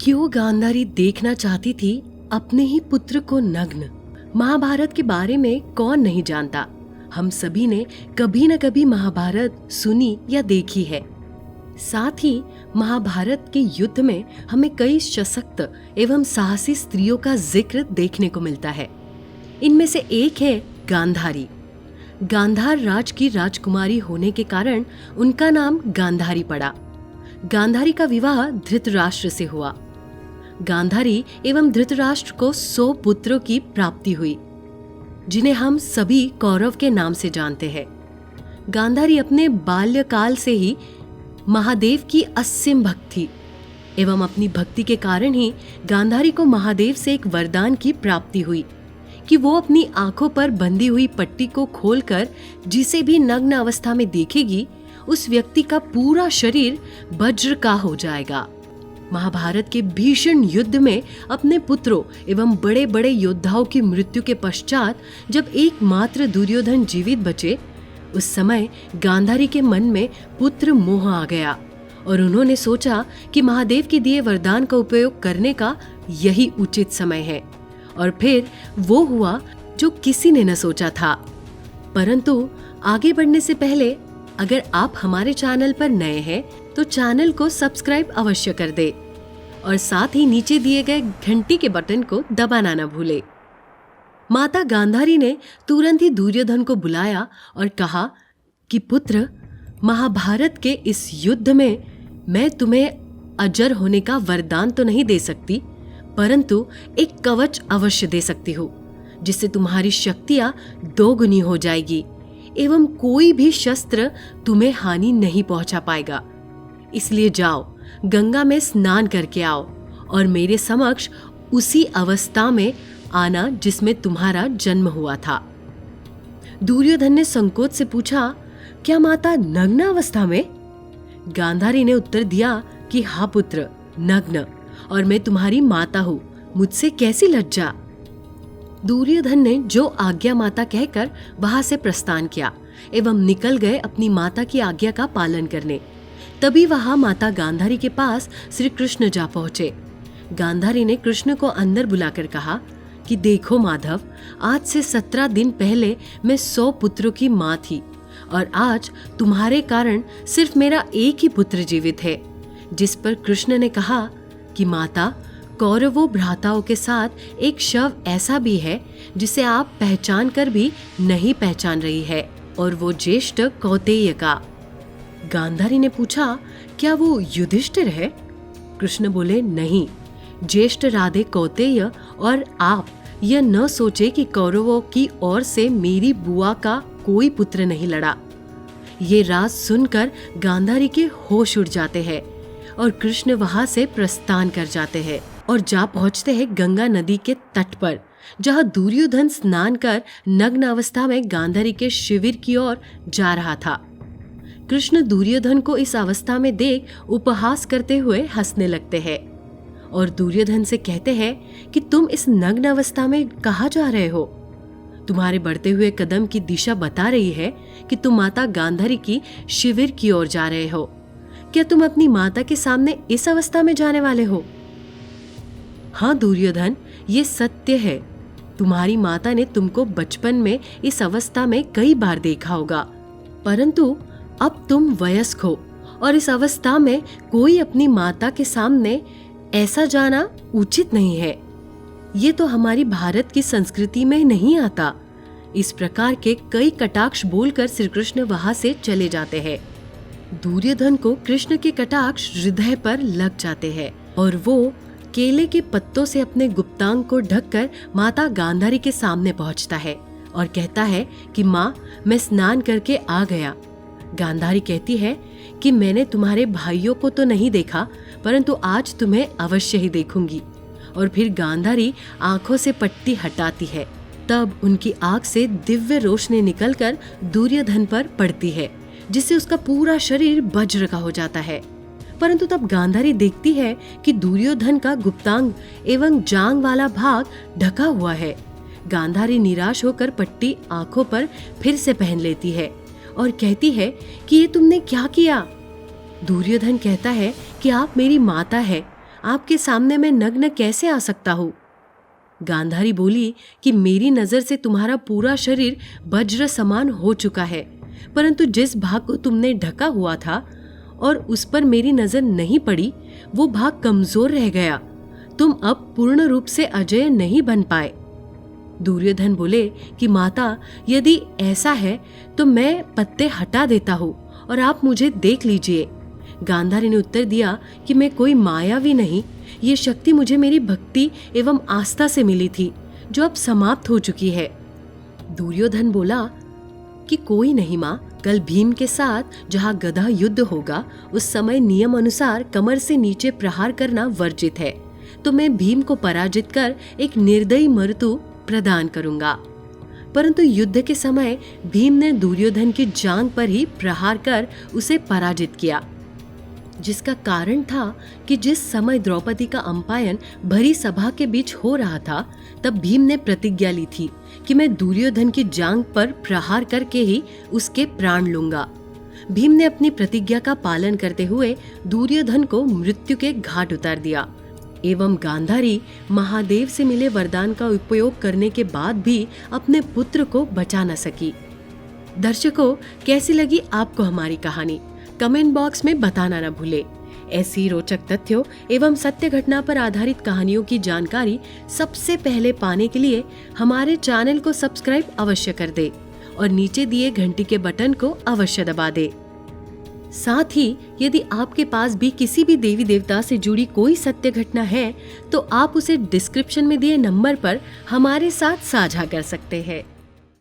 क्यों गांधारी देखना चाहती थी अपने ही पुत्र को नग्न। महाभारत के बारे में कौन नहीं जानता। हम सभी ने कभी न कभी महाभारत सुनी या देखी है। साथ ही महाभारत के युद्ध में हमें कई सशक्त एवं साहसी स्त्रियों का जिक्र देखने को मिलता है। इनमें से एक है गांधारी। गांधार राज की राजकुमारी होने के कारण उनका नाम गांधारी पड़ा। गांधारी का विवाह धृतराष्ट्र से हुआ। गांधारी एवं धृतराष्ट्र को 100 पुत्रों की प्राप्ति हुई, जिन्हें हम सभी कौरव के नाम से जानते हैं। गांधारी अपने बाल्यकाल से ही महादेव की असीम भक्त थी एवं अपनी भक्ति के कारण ही गांधारी को महादेव से एक वरदान की प्राप्ति हुई कि वो अपनी आंखों पर बंधी हुई पट्टी को खोलकर जिसे भी नग्न अवस्था में देखेगी, उस व्यक्ति का पूरा शरीर वज्र का हो जाएगा। महाभारत के भीषण युद्ध में अपने पुत्रों एवं बड़े बड़े योद्धाओं की मृत्यु के पश्चात जब एकमात्र दुर्योधन जीवित बचे, उस समय गांधारी के मन में पुत्र मोह आ गया और उन्होंने सोचा कि महादेव के दिए वरदान का उपयोग करने का यही उचित समय है। और फिर वो हुआ जो किसी ने न सोचा था। परंतु आगे बढ़ने से पहले अगर आप हमारे चैनल पर नए हैं तो चैनल को सब्सक्राइब अवश्य कर दे और साथ ही नीचे दिए गए घंटी के बटन को दबाना न भूले। माता गांधारी ने तुरंत ही दुर्योधन को बुलाया और कहा कि पुत्र, महाभारत के इस युद्ध में मैं तुम्हें अजर होने का वरदान तो नहीं दे सकती, परंतु एक कवच अवश्य दे सकती हूँ, जिससे तुम्हारी शक्तियां दोगुनी हो जाएगी एवं कोई भी शस्त्र तुम्हें हानि नहीं पहुंचा पाएगा। इसलिए जाओ, गंगा में स्नान करके आओ और मेरे समक्ष उसी अवस्था में आना जिसमें तुम्हारा जन्म हुआ था। दुर्योधन ने संकोच से पूछा, क्या माता नग्न अवस्था में? गांधारी ने उत्तर दिया कि हाँ पुत्र, नग्न, और मैं तुम्हारी माता हूँ, मुझसे कैसी लज्जा। दुर्योधन ने जो आज्ञा माता कहकर वहां से प्रस्थान किया एवं निकल गए अपनी माता की आज्ञा का पालन करने। तभी वहां माता गांधारी के पास श्री कृष्ण जा पहुंचे। गांधारी ने कृष्ण को अंदर बुलाकर कहा कि देखो माधव, आज से 17 दिन पहले मैं 100 पुत्रों की माँ थी और आज तुम्हारे कारण सिर्फ मेरा एक ही पुत्र जीवित है। जिस पर कृष्ण ने कहा कि माता, कौरवों भ्राताओं के साथ एक शव ऐसा भी है जिसे आप पहचान कर भी नहीं पहचान रही है, और वो ज्येष्ठ कौतेय का। गांधारी ने पूछा, क्या वो युधिष्ठिर है? कृष्ण बोले, नहीं, ज्येष्ठ राधे कौतेय, और आप यह न सोचे कि कौरवों की ओर से मेरी बुआ का कोई पुत्र नहीं लड़ा। ये राज सुनकर गांधारी के होश उड़ जाते हैं और कृष्ण वहां से प्रस्थान कर जाते हैं और जा पहुंचते हैं गंगा नदी के तट पर, जहां दुर्योधन स्नान कर नग्न अवस्था में गांधारी के शिविर की ओर जा रहा था। कृष्ण दुर्योधन को इस अवस्था में देख उपहास करते हुए हंसने लगते हैं और दुर्योधन से कहते हैं कि तुम इस नग्न अवस्था में कहाँ जा रहे हो? तुम्हारे बढ़ते हुए कदम की दिशा बता रही है कि तुम माता गांधारी की शिविर की ओर जा रहे हो। क्या तुम अपनी माता के सामने इस अवस्था में जाने वाले हो? हाँ दुर्योधन, ये सत्य है। तुम्हारी माता ने तुमको बचपन में इस अवस्था में कई बार देखा होगा, परंतु अब तुम वयस्क हो और इस अवस्था में कोई अपनी माता के सामने ऐसा जाना उचित नहीं है। ये तो हमारी भारत की संस्कृति में नहीं आता। इस प्रकार के कई कटाक्ष बोलकर श्री कृष्ण वहां से चले जाते हैं। दुर्योधन को कृष्ण के कटाक्ष हृदय पर लग जाते हैं और वो केले के पत्तों से अपने गुप्तांग को ढककर माता गांधारी के सामने पहुंचता है और कहता है कि माँ, मैं स्नान करके आ गया। गांधारी कहती है कि मैंने तुम्हारे भाइयों को तो नहीं देखा, परंतु आज तुम्हें अवश्य ही देखूंगी। और फिर गांधारी आंखों से पट्टी हटाती है। तब उनकी आंख से दिव्य रोशनी निकलकर दुर्योधन पर पड़ती है, जिससे उसका पूरा शरीर वज्र का हो जाता है। परंतु तब गांधारी देखती है कि दुर्योधन का गुप्तांग एवं जांग वाला भाग ढका हुआ है। गांधारी निराश होकर पट्टी आंखों पर फिर से पहन लेती है और कहती है कि ये तुमने क्या किया? दुर्योधन कहता है कि आप मेरी माता है, आपके सामने मैं नग्न कैसे आ सकता हूँ? गांधारी बोली कि मेरी नजर से तुम्हारा पूरा शरीर वज्र समान हो चुका है, परंतु जिस भाग को तुमने ढका हुआ था और उस पर मेरी नजर नहीं पड़ी, वो भाग कमजोर रह गया। तुम अब पूर्ण रूप से अजय नहीं बन पाए। दुर्योधन बोले कि माता, यदि ऐसा है तो मैं पत्ते हटा देता हूँ और आप मुझे देख लीजिए। गांधारी ने उत्तर दिया कि मैं कोई मायावी नहीं, ये शक्ति मुझे मेरी भक्ति एवं आस्था से मिली थी, जो अब समाप्त हो चुकी है। दुर्योधन बोला कि कोई नहीं माँ, कल भीम के साथ जहाँ गदा युद्ध होगा, उस समय नियम अनुसार कमर से नीचे प्रहार करना वर्जित है, तो मैं भीम को पराजित कर एक निर्दयी मृत्यु प्रदान करूंगा। परंतु युद्ध के समय भीम ने दुर्योधन की जांघ पर ही प्रहार कर उसे पराजित किया, जिसका कारण था कि जिस समय द्रौपदी का अंपायन भरी सभा के बीच हो रहा था, तब भीम ने प्रतिज्ञा ली थी कि मैं दुर्योधन की जांघ पर प्रहार करके ही उसके प्राण लूंगा। भीम ने अपनी प्रतिज्ञा का पालन करते हुए दुर्योधन को मृत्यु के घाट उतार दिया एवं गांधारी महादेव से मिले वरदान का उपयोग करने के बाद भी अपने पुत्र को बचा न सकी। दर्शकों, कैसी लगी आपको हमारी कहानी? कमेंट बॉक्स में बताना न भूले। ऐसी रोचक तथ्यों एवं सत्य घटना पर आधारित कहानियों की जानकारी सबसे पहले पाने के लिए हमारे चैनल को सब्सक्राइब अवश्य कर दे और नीचे दिए घंटी के बटन को अवश्य दबा दे। साथ ही यदि आपके पास भी किसी भी देवी देवता से जुड़ी कोई सत्य घटना है, तो आप उसे डिस्क्रिप्शन में दिए नंबर पर हमारे साथ साझा कर सकते हैं।